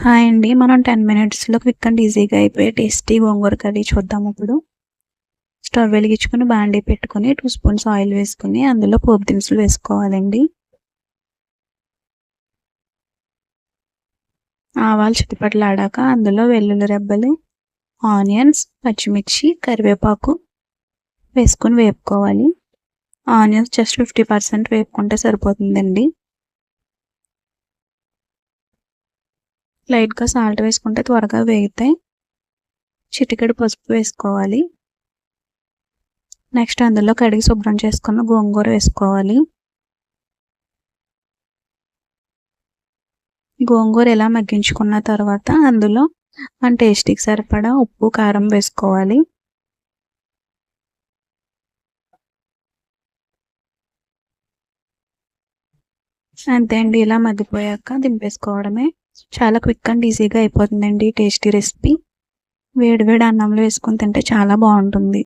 Hi అండి. మనం 10 మినిట్స్‌లో క్విక్ అండ్ ఈజీగా అయిపోయే టేస్టీ గోంగూర కర్రీ చూద్దాం ఇప్పుడు. స్టవ్ వెలిగించుకొని బాండీ పెట్టుకొని 2 స్పూన్స్ ఆయిల్ వేసుకొని అందులో పోపు దినుసులు వేసుకోవాలండి. ఆవాలు చిటపటలాడాక అందులో వెల్లుల్లి రెబ్బలు, ఆనియన్స్, పచ్చిమిర్చి, కరివేపాకు వేసుకొని వేపుకోవాలి. ఆనియన్స్ జస్ట్ 50% వేపుకుంటే సరిపోతుందండి. లైట్‌గా సాల్ట్ వేసుకుంటే త్వరగా వేగుతాయి. చిటికెడు పసుపు వేసుకోవాలి. నెక్స్ట్ అందులో కడిగి శుభ్రం చేసుకున్న గోంగూర వేసుకోవాలి. గోంగూర ఇలా మగ్గించుకున్న తర్వాత అందులో మన టేస్ట్‌కి సరిపడా ఉప్పు, కారం వేసుకోవాలి. అంతే అండి. ఇలా మగ్గిపోయాక దింపేసుకోవడమే. చాలా క్విక్ అండ్ ఈజీగా అయిపోతుందండి ఈ టేస్టీ రెసిపీ. వేడి వేడి అన్నంలో వేసుకొని తింటే చాలా బాగుంటుంది.